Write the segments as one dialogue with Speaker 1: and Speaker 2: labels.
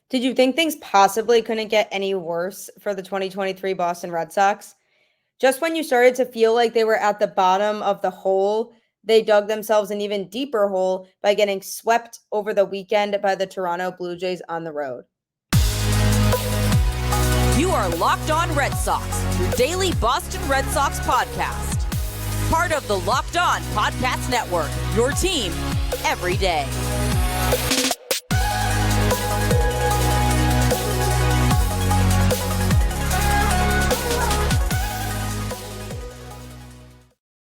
Speaker 1: Did you think things possibly couldn't get any worse for the 2023 Boston Red Sox? Just when you started to feel like they were at the bottom of the hole, they dug themselves an even deeper hole by getting swept over the weekend by the Toronto Blue Jays on the road.
Speaker 2: You are Locked On Red Sox, your daily Boston Red Sox podcast. Part of the Locked On Podcast Network, your team every day.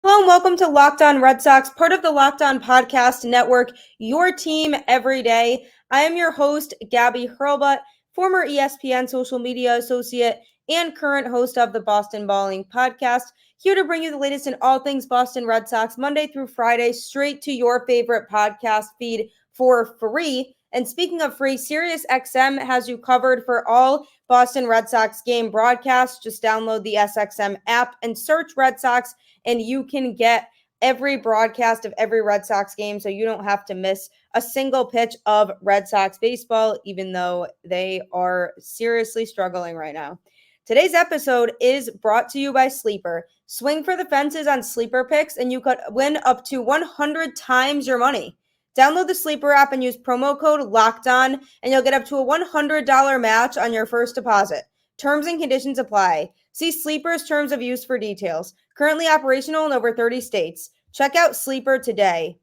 Speaker 1: Hello and welcome to Locked On Red Sox, part of the Locked On Podcast Network, your team every day. I am your host, Gabby Hurlbut, former ESPN social media associate and current host of the Boston Balling podcast, here to bring you the latest in all things Boston Red Sox, Monday through Friday, straight to your favorite podcast feed for free. And speaking of free, SiriusXM has you covered for all Boston Red Sox game broadcasts. Just download the SXM app and search Red Sox, and you can get every broadcast of every Red Sox game, so you don't have to miss a single pitch of Red Sox baseball, even though they are seriously struggling right now. Today's episode is brought to you by Sleeper. Swing for the fences on Sleeper picks, and you could win up to 100 times your money. Download the Sleeper app and use promo code LOCKEDON, and you'll get up to a $100 match on your first deposit. Terms and conditions apply. See Sleeper's terms of use for details. Currently operational in over 30 states. Check out Sleeper today.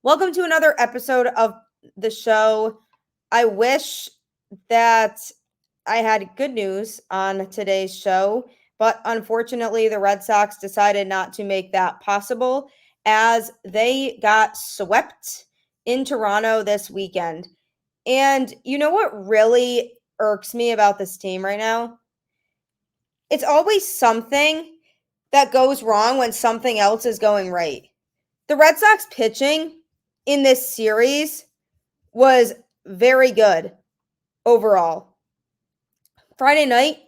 Speaker 1: Welcome to another episode of the show. I wish that I had good news on today's show, but unfortunately the Red Sox decided not to make that possible as they got swept in Toronto this weekend. And you know what really irks me about this team right now? It's always something that goes wrong when something else is going right. The Red Sox pitching in this series was very good overall. Friday night,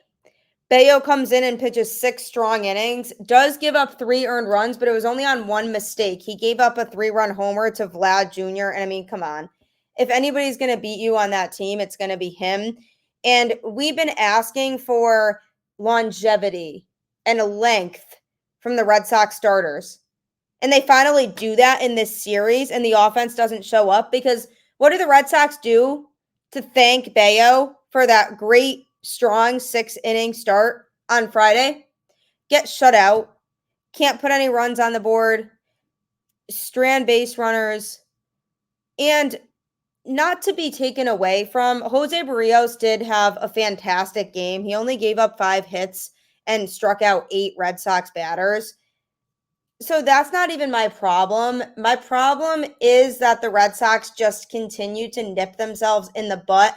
Speaker 1: Bello comes in and pitches 6 strong innings, does give up 3 earned runs, but it was only on one mistake. He gave up a 3-run homer to Vlad Jr., and I mean, come on. If anybody's going to beat you on that team, it's going to be him. And we've been asking for longevity and length from the Red Sox starters. And they finally do that in this series, and the offense doesn't show up because what do the Red Sox do to thank Bello for that great, strong 6-inning start on Friday? Get shut out. Can't put any runs on the board. Strand base runners. And not to be taken away from, Jose Barrios did have a fantastic game. He only gave up 5 hits and struck out 8 Red Sox batters. So that's not even my problem. My problem is that the Red Sox just continue to nip themselves in the butt.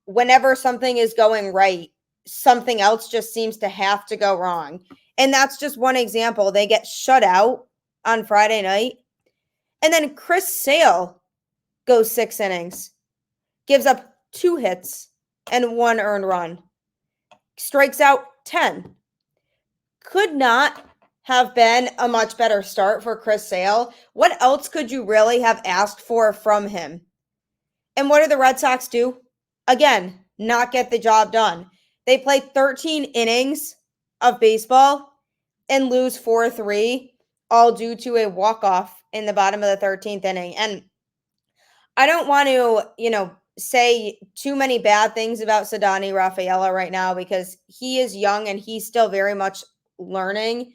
Speaker 1: Whenever something is going right, something else just seems to have to go wrong. And that's just one example. They get shut out on Friday night. And then Chris Sale goes 6 innings, gives up 2 hits and 1 earned run, strikes out 10. Could not have been a much better start for Chris Sale. What else could you really have asked for from him? And what do the Red Sox do? Again, not get the job done. They play 13 innings of baseball and lose 4-3, all due to a walk-off in the bottom of the 13th inning. And I don't want to, say too many bad things about Ceddanne Rafaela right now because he is young and he's still very much learning.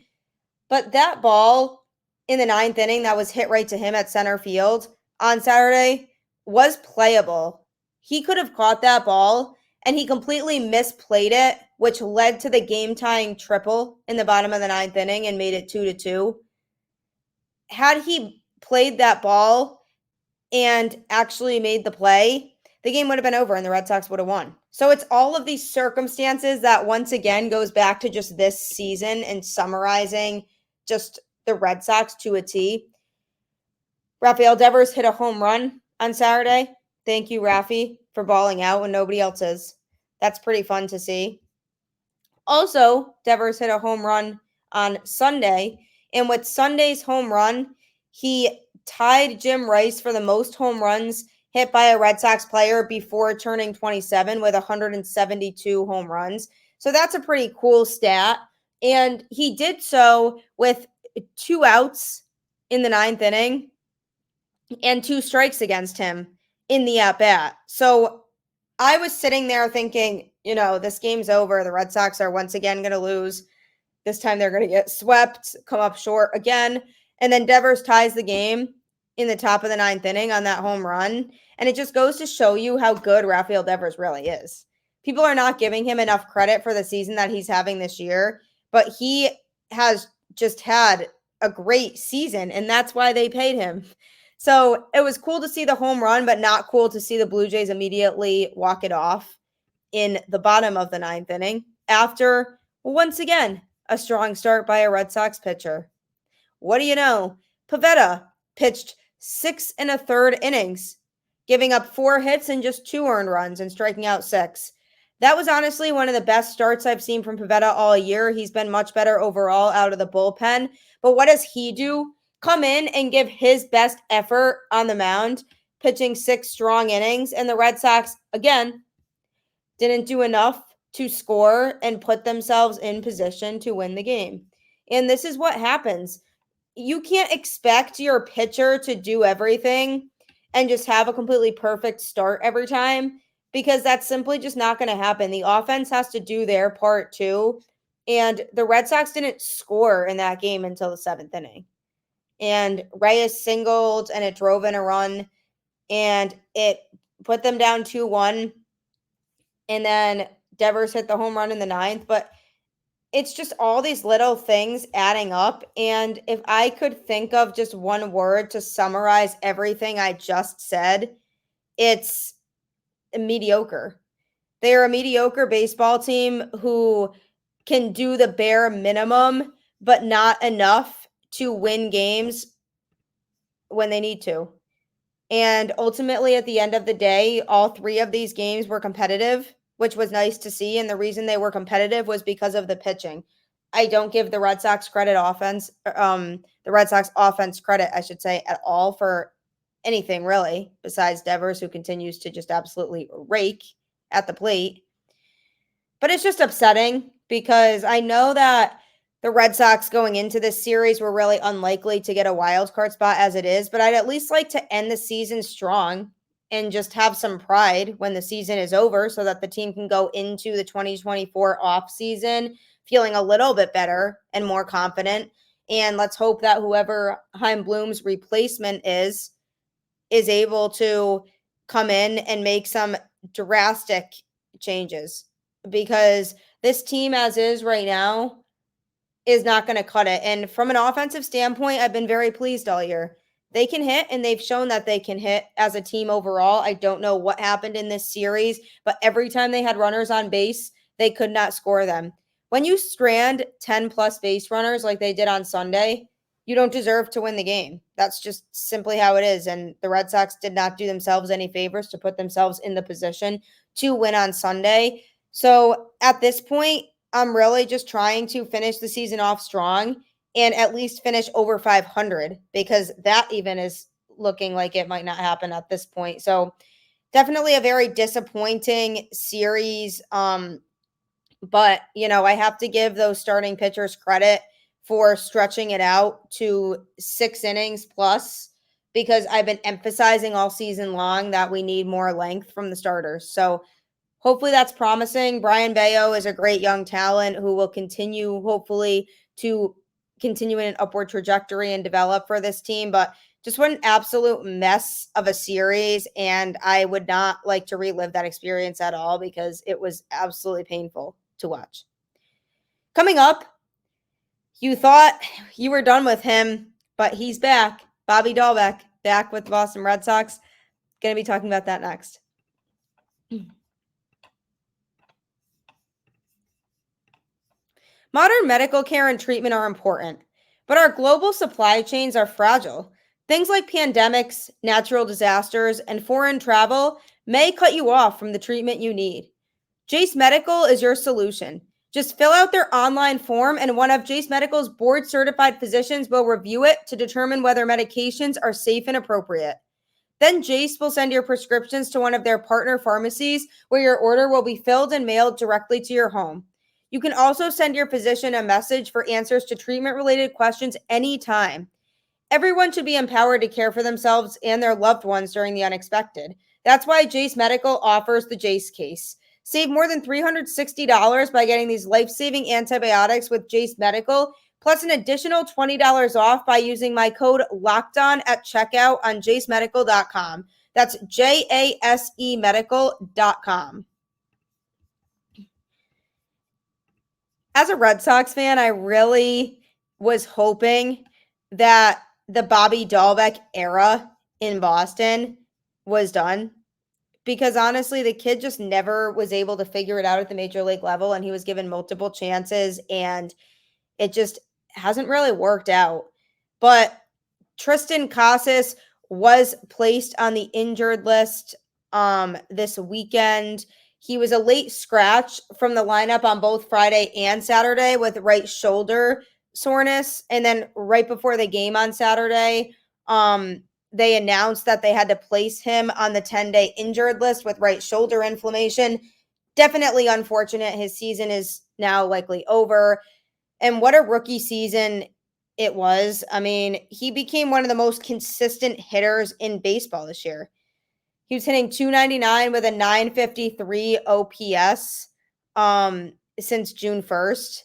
Speaker 1: But that ball in the 9th inning that was hit right to him at center field on Saturday was playable. He could have caught that ball, and he completely misplayed it, which led to the game-tying triple in the bottom of the 9th inning and made it 2-2. Had he played that ball and actually made the play, the game would have been over and the Red Sox would have won. So it's all of these circumstances that once again goes back to just this season and summarizing just the Red Sox to a T. Rafael Devers hit a home run on Saturday. Thank you, Rafi, for balling out when nobody else is. That's pretty fun to see. Also, Devers hit a home run on Sunday. And with Sunday's home run, he tied Jim Rice for the most home runs hit by a Red Sox player before turning 27 with 172 home runs. So that's a pretty cool stat. And he did so with 2 outs in the 9th inning and 2 strikes against him in the at-bat. So I was sitting there thinking, this game's over. The Red Sox are once again going to lose. This time they're going to get swept, come up short again. And then Devers ties the game in the top of the 9th inning on that home run. And it just goes to show you how good Rafael Devers really is. People are not giving him enough credit for the season that he's having this year, but he has just had a great season, and that's why they paid him. So it was cool to see the home run, but not cool to see the Blue Jays immediately walk it off in the bottom of the 9th inning after, once again, a strong start by a Red Sox pitcher. What do you know? Pivetta pitched 6 1/3 innings, giving up 4 hits and just 2 earned runs and striking out 6. That was honestly one of the best starts I've seen from Pivetta all year. He's been much better overall out of the bullpen. But what does he do? Come in and give his best effort on the mound, pitching 6 strong innings. And the Red Sox, again, didn't do enough to score and put themselves in position to win the game. And this is what happens. You can't expect your pitcher to do everything and just have a completely perfect start every time, because that's simply just not going to happen. The offense has to do their part too. And the Red Sox didn't score in that game until the 7th inning. And Reyes singled and it drove in a run and it put them down 2-1. And then Devers hit the home run in the 9th. But it's just all these little things adding up. And if I could think of just one word to summarize everything I just said, it's mediocre. They are a mediocre baseball team who can do the bare minimum, but not enough to win games when they need to. And ultimately, at the end of the day, all 3 of these games were competitive, which was nice to see. And the reason they were competitive was because of the pitching. I don't give the Red Sox the Red Sox offense credit, I should say, at all for anything really, besides Devers, who continues to just absolutely rake at the plate. But it's just upsetting because I know that the Red Sox going into this series were really unlikely to get a wild card spot as it is, but I'd at least like to end the season strong and just have some pride when the season is over so that the team can go into the 2024 offseason feeling a little bit better and more confident. And let's hope that whoever Chaim Bloom's replacement is able to come in and make some drastic changes, because this team as is right now is not going to cut it. And from an offensive standpoint, I've been very pleased all year. They can hit, and they've shown that they can hit as a team overall. I don't know what happened in this series, but every time they had runners on base, they could not score them. When you strand 10-plus base runners like they did on Sunday, you don't deserve to win the game. That's just simply how it is. And the Red Sox did not do themselves any favors to put themselves in the position to win on Sunday. So at this point, I'm really just trying to finish the season off strong and at least finish over 500, because that even is looking like it might not happen at this point. So definitely a very disappointing series. But, I have to give those starting pitchers credit for stretching it out to 6 innings plus, because I've been emphasizing all season long that we need more length from the starters. So hopefully that's promising. Brayan Bello is a great young talent who will continue, hopefully, to continue in an upward trajectory and develop for this team. But just what an absolute mess of a series. And I would not like to relive that experience at all, because it was absolutely painful to watch. Coming up, you thought you were done with him, but he's back. Bobby Dalbec, back with the Boston Red Sox. Going to be talking about that next. Modern medical care and treatment are important, but our global supply chains are fragile. Things like pandemics, natural disasters, and foreign travel may cut you off from the treatment you need. Jase Medical is your solution. Just fill out their online form, and one of Jase Medical's board-certified physicians will review it to determine whether medications are safe and appropriate. Then Jase will send your prescriptions to one of their partner pharmacies where your order will be filled and mailed directly to your home. You can also send your physician a message for answers to treatment-related questions anytime. Everyone should be empowered to care for themselves and their loved ones during the unexpected. That's why Jase Medical offers the Jase case. Save more than $360 by getting these life-saving antibiotics with Jase Medical, plus an additional $20 off by using my code LOCKEDON at checkout on jasemedical.com. That's JASE medical.com. As a Red Sox fan, I really was hoping that the Bobby Dalbec era in Boston was done, because honestly, the kid just never was able to figure it out at the major league level, and he was given multiple chances, and it just hasn't really worked out. But Triston Casas was placed on the injured list this weekend. He was a late scratch from the lineup on both Friday and Saturday with right shoulder soreness. And then right before the game on Saturday, they announced that they had to place him on the 10-day injured list with right shoulder inflammation. Definitely unfortunate. His season is now likely over. And what a rookie season it was. I mean, he became one of the most consistent hitters in baseball this year. He was hitting .299 with a .953 OPS since June 1st.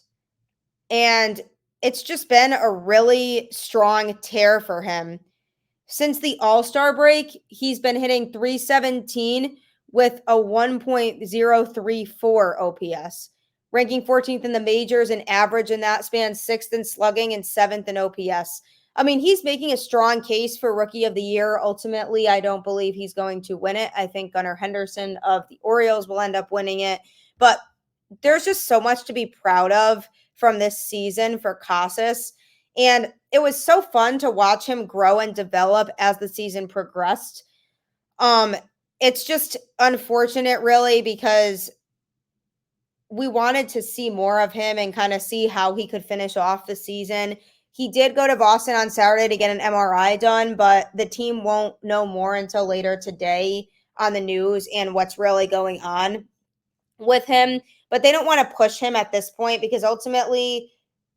Speaker 1: And it's just been a really strong tear for him. Since the All-Star break, he's been hitting .317 with a 1.034 OPS, ranking 14th in the majors in average in that span, 6th in slugging, and 7th in OPS. I mean, he's making a strong case for Rookie of the Year. Ultimately, I don't believe he's going to win it. I think Gunnar Henderson of the Orioles will end up winning it. But there's just so much to be proud of from this season for Casas. And it was so fun to watch him grow and develop as the season progressed. It's just unfortunate, really, because we wanted to see more of him and kind of see how he could finish off the season. He did go to Boston on Saturday to get an MRI done, but the team won't know more until later today on the news and what's really going on with him. But they don't want to push him at this point, because ultimately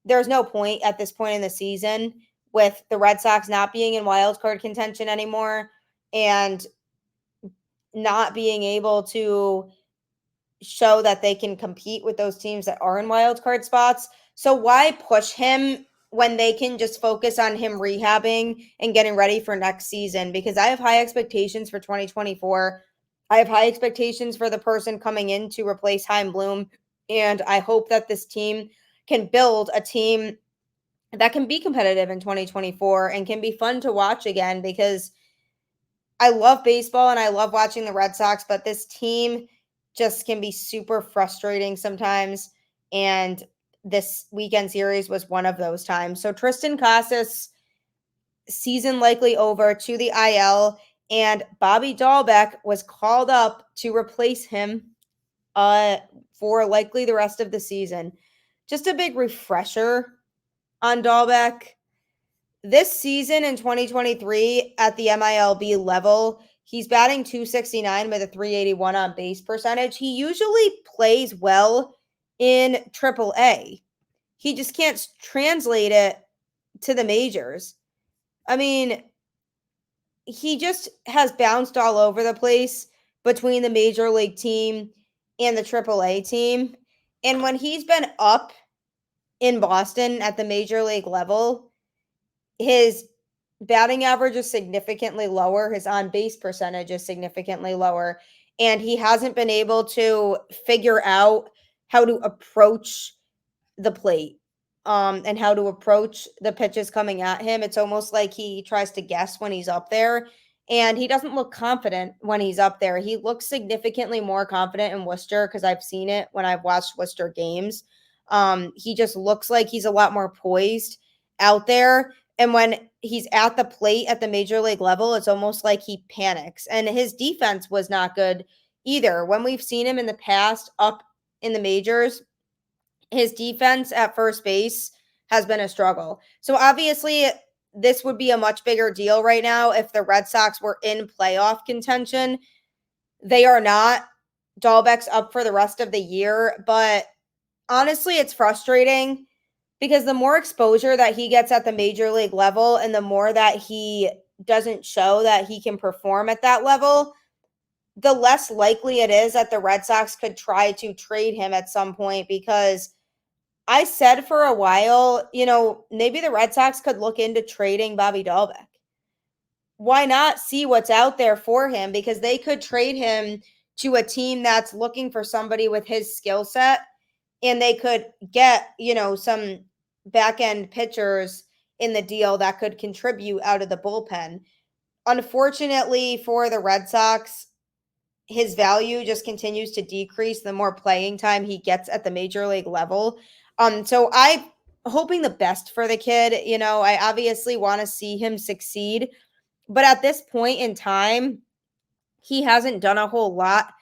Speaker 1: there's no point at this point in the season with the Red Sox not being in wild card contention anymore and not being able to show that they can compete with those teams that are in wild card spots. So why push him when they can just focus on him rehabbing and getting ready for next season? Because I have high expectations for 2024. I have high expectations for the person coming in to replace Chaim Bloom. And I hope that this team can build a team that can be competitive in 2024 and can be fun to watch again, because I love baseball and I love watching the Red Sox, but this team just can be super frustrating sometimes. And this weekend series was one of those times. So Triston Casas, season likely over, to the IL, and Bobby Dalbec was called up to replace him for likely the rest of the season. Just a big refresher on Dalbec. This season in 2023 at the MILB level, he's batting .269 with a .381 on base percentage. He usually plays well in AAA. He just can't translate it to the majors. I mean, he just has bounced all over the place between the major league team and the AAA team. And when he's been up in Boston at the major league level, his batting average is significantly lower. His on-base percentage is significantly lower. And he hasn't been able to figure out how to approach the plate and how to approach the pitches coming at him. It's almost like he tries to guess when he's up there. And he doesn't look confident when he's up there. He looks significantly more confident in Worcester, because I've seen it when I've watched Worcester games. He just looks like he's a lot more poised out there. And when he's at the plate at the major league level, it's almost like he panics. And his defense was not good either. When we've seen him in the past up in the majors, his defense at first base has been a struggle. So obviously this would be a much bigger deal right now if the Red Sox were in playoff contention. They are not. Dalbec's up for the rest of the year, but honestly, it's frustrating because the more exposure that he gets at the major league level and the more that he doesn't show that he can perform at that level, the less likely it is that the Red Sox could try to trade him at some point, because I said for a while, maybe the Red Sox could look into trading Bobby Dalbec. Why not see what's out there for him? Because they could trade him to a team that's looking for somebody with his skill set, and they could get, some back end pitchers in the deal that could contribute out of the bullpen. Unfortunately for the Red Sox, his value just continues to decrease the more playing time he gets at the major league level. So I'm hoping the best for the kid. I obviously want to see him succeed, but at this point in time, he hasn't done a whole lot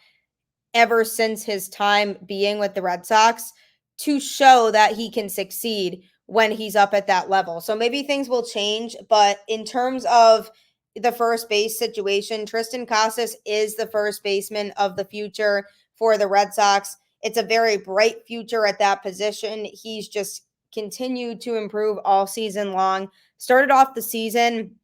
Speaker 1: ever since his time being with the Red Sox to show that he can succeed when he's up at that level. So maybe things will change, but in terms of the first base situation, Triston Casas is the first baseman of the future for the Red Sox. It's a very bright future at that position. He's just continued to improve all season long. Started off the season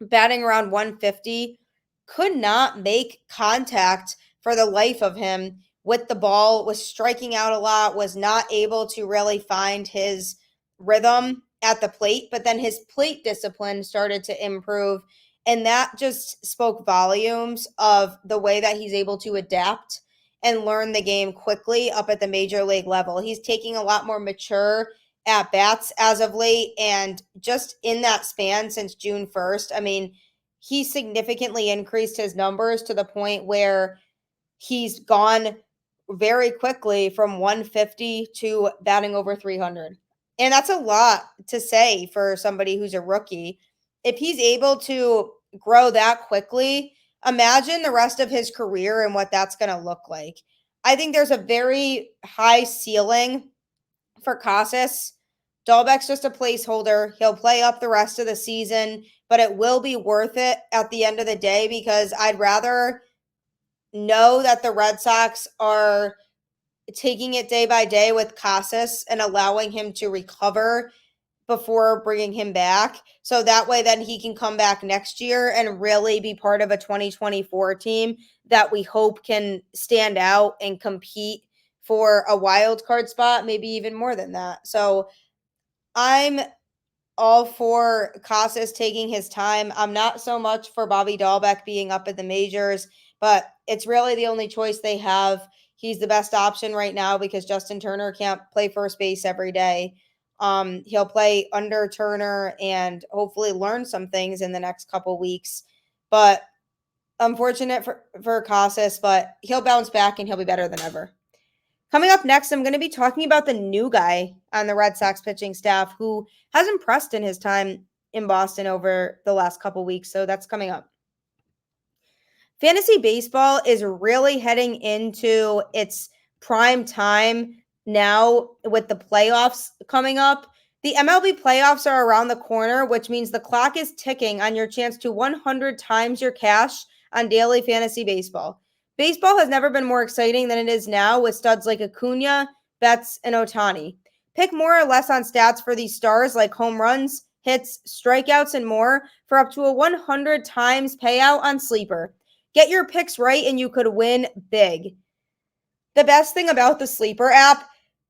Speaker 1: batting around 150, could not make contact for the life of him with the ball, was striking out a lot, was not able to really find his rhythm at the plate, but then his plate discipline started to improve, and that just spoke volumes of the way that he's able to adapt and learn the game quickly up at the major league level. He's taking a lot more mature at bats as of late, and just in that span since June 1st, he significantly increased his numbers to the point where he's gone very quickly from 150 to batting over 300. And that's a lot to say for somebody who's a rookie. If he's able to grow that quickly, imagine the rest of his career and what that's going to look like. I think there's a very high ceiling for Casas. Dalbec's just a placeholder. He'll play up the rest of the season, but it will be worth it at the end of the day, because I'd rather know that the Red Sox are taking it day by day with Casas and allowing him to recover before bringing him back. So that way then he can come back next year and really be part of a 2024 team that we hope can stand out and compete for a wild card spot, maybe even more than that. So I'm all for Casas taking his time. I'm not so much for Bobby Dalbec being up at the majors, but it's really the only choice they have. He's the best option right now because Justin Turner can't play first base every day. He'll play under Turner and hopefully learn some things in the next couple weeks. But unfortunate for Casas, but he'll bounce back and he'll be better than ever. Coming up next, I'm going to be talking about the new guy on the Red Sox pitching staff who has impressed in his time in Boston over the last couple weeks. So that's coming up. Fantasy baseball is really heading into its prime time now with the playoffs coming up. The MLB playoffs are around the corner, which means the clock is ticking on your chance to 100 times your cash on daily fantasy baseball. Baseball has never been more exciting than it is now with studs like Acuna, Betts, and Ohtani. Pick more or less on stats for these stars like home runs, hits, strikeouts, and more for up to a 100 times payout on Sleeper. Get your picks right and you could win big. The best thing about the Sleeper app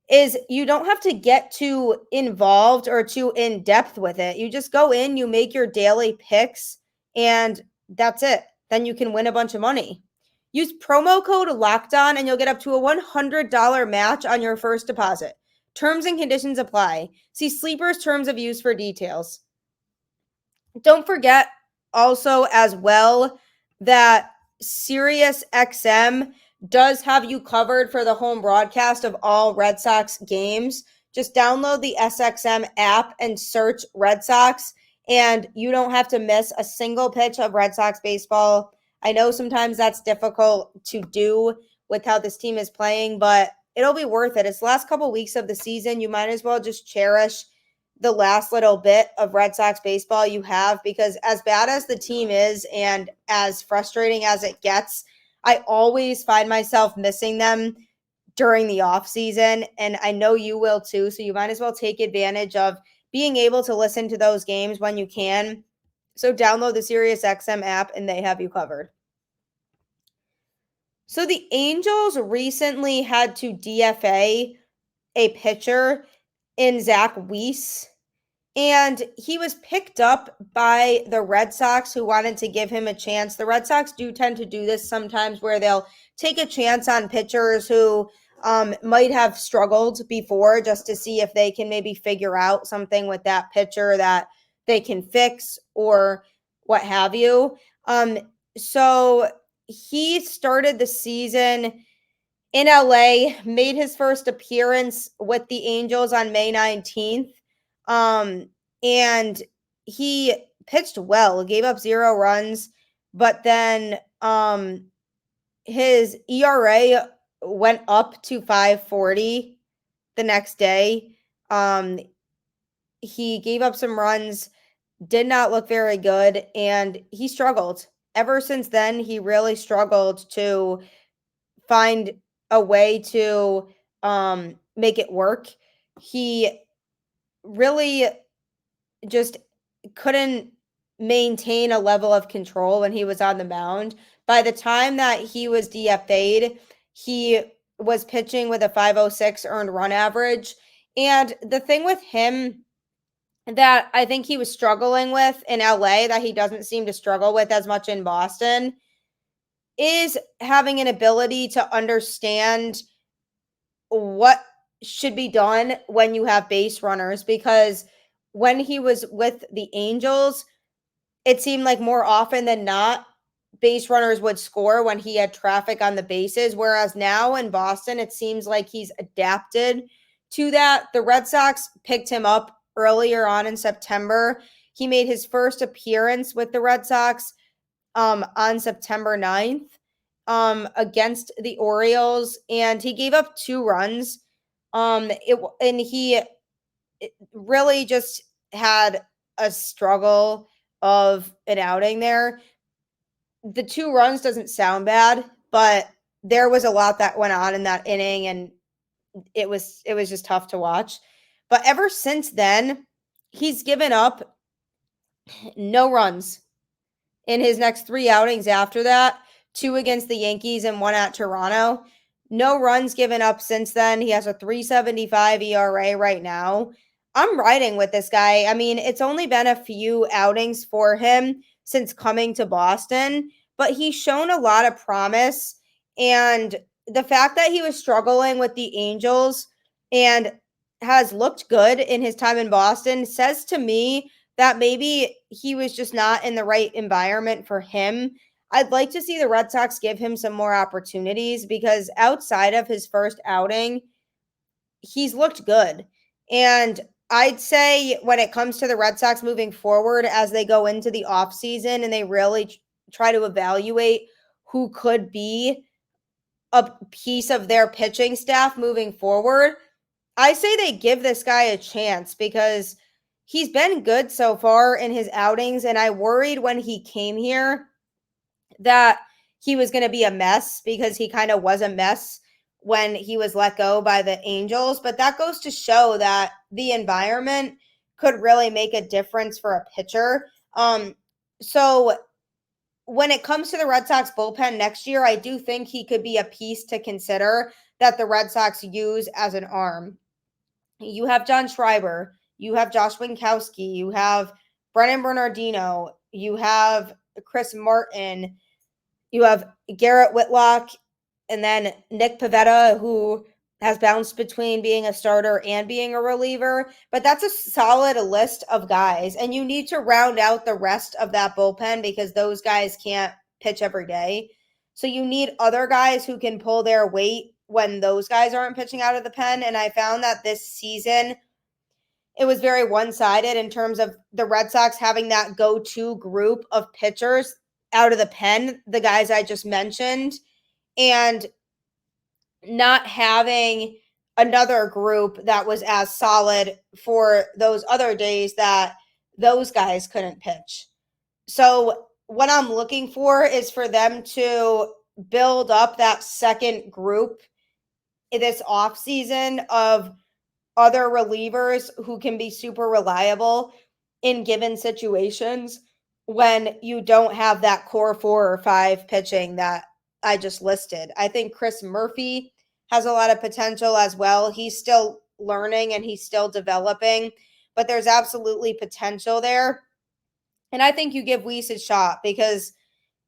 Speaker 1: is you don't have to get too involved or too in-depth with it. You just go in, you make your daily picks, and that's it. Then you can win a bunch of money. Use promo code LOCKEDON and you'll get up to a $100 match on your first deposit. Terms and conditions apply. See Sleeper's terms of use for details. Don't forget also as well that SiriusXM does have you covered for the home broadcast of all Red Sox games. Just download the SXM app and search Red Sox, and you don't have to miss a single pitch of Red Sox baseball. I know sometimes that's difficult to do with how this team is playing, but it'll be worth it. It's the last couple weeks of the season. You might as well just cherish the last little bit of Red Sox baseball you have, because as bad as the team is and as frustrating as it gets, I always find myself missing them during the off season, and I know you will too, so you might as well take advantage of being able to listen to those games when you can. So download the SiriusXM app and they have you covered. So the Angels recently had to DFA a pitcher in Zack Weiss, and he was picked up by the Red Sox, who wanted to give him a chance. The Red Sox do tend to do this sometimes, where they'll take a chance on pitchers who might have struggled before, just to see if they can maybe figure out something with that pitcher that they can fix or what have you. So he started the season in LA, made his first appearance with the Angels on May 19th. And he pitched well, gave up 0 runs, but then his ERA went up to 5.40 the next day. He gave up some runs, did not look very good, and he struggled. Ever since then, he really struggled to find a way to make it work. He really just couldn't maintain a level of control when he was on the mound. By the time that he was DFA'd, he was pitching with a 5.06 earned run average. And the thing with him that I think he was struggling with in LA, that he doesn't seem to struggle with as much in Boston, is having an ability to understand what should be done when you have base runners. Because when he was with the Angels, it seemed like more often than not, base runners would score when he had traffic on the bases. Whereas now in Boston, it seems like he's adapted to that. The Red Sox picked him up earlier on in September. He made his first appearance with the Red Sox on September 9th against the Orioles, and he gave up 2 runs. He really just had a struggle of an outing there. The 2 runs doesn't sound bad, but there was a lot that went on in that inning, and it was just tough to watch. But ever since then, he's given up no runs in his next 3 outings after that, 2 against the Yankees and 1 at Toronto. No runs given up since then. He has a 3.75 ERA right now. I'm riding with this guy. I mean, it's only been a few outings for him since coming to Boston, but he's shown a lot of promise. And the fact that he was struggling with the Angels and has looked good in his time in Boston says to me that maybe he was just not in the right environment for him. I'd like to see the Red Sox give him some more opportunities, because outside of his first outing, he's looked good. And I'd say when it comes to the Red Sox moving forward, as they go into the offseason and they really try to evaluate who could be a piece of their pitching staff moving forward, I say they give this guy a chance, because he's been good so far in his outings. And I worried when he came here that he was going to be a mess, because he kind of was a mess when he was let go by the Angels. But that goes to show that the environment could really make a difference for a pitcher. So when it comes to the Red Sox bullpen next year, I do think he could be a piece to consider that the Red Sox use as an arm. You have John Schreiber, you have Josh Winkowski, you have Brennan Bernardino, you have Chris Martin, you have Garrett Whitlock, and then Nick Pivetta, who has bounced between being a starter and being a reliever. But that's a solid list of guys, and you need to round out the rest of that bullpen, because those guys can't pitch every day. So you need other guys who can pull their weight when those guys aren't pitching out of the pen. And I found that this season, it was very one-sided in terms of the Red Sox having that go-to group of pitchers out of the pen, the guys I just mentioned, and not having another group that was as solid for those other days that those guys couldn't pitch. So what I'm looking for is for them to build up that second group in this offseason of other relievers who can be super reliable in given situations when you don't have that core 4 or 5 pitching that I just listed. I think Chris Murphy has a lot of potential as well. He's still learning and he's still developing, but there's absolutely potential there. And I think you give Weiss a shot because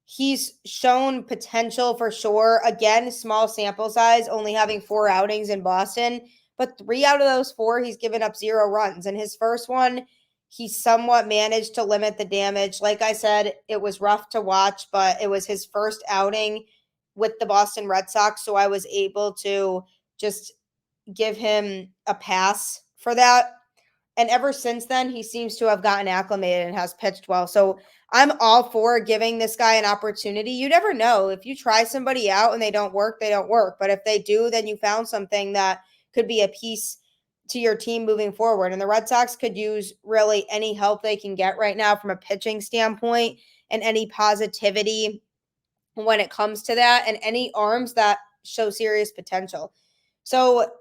Speaker 1: he's shown potential for sure. Again, small sample size, only having 4 outings in Boston, but 3 out of those 4, he's given up 0 runs. And his first one, he somewhat managed to limit the damage. Like I said, it was rough to watch, but it was his first outing with the Boston Red Sox. So I was able to just give him a pass for that. And ever since then, he seems to have gotten acclimated and has pitched well. So I'm all for giving this guy an opportunity. You never know. If you try somebody out and they don't work, they don't work. But if they do, then you found something that could be a piece to your team moving forward. And the Red Sox could use really any help they can get right now from a pitching standpoint and any positivity when it comes to that and any arms that show serious potential. So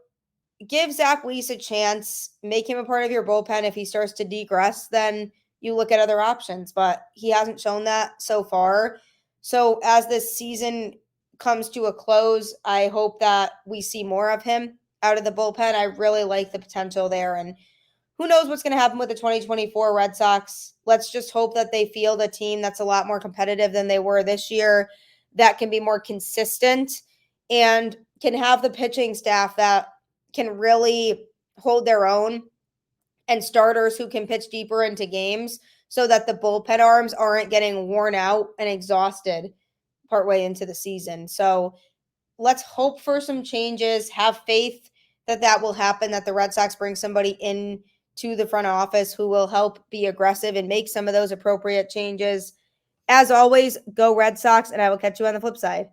Speaker 1: give Zack Weiss a chance, make him a part of your bullpen. If he starts to degress, then you look at other options, but he hasn't shown that so far. So as this season comes to a close, I hope that we see more of him out of the bullpen. I really like the potential there, and who knows what's going to happen with the 2024 Red Sox. Let's just hope that they field a team that's a lot more competitive than they were this year, that can be more consistent and can have the pitching staff that can really hold their own and starters who can pitch deeper into games so that the bullpen arms aren't getting worn out and exhausted partway into the season. So let's hope for some changes, have faith that that will happen, that the Red Sox bring somebody in to the front office who will help be aggressive and make some of those appropriate changes. As always, go Red Sox, and I will catch you on the flip side.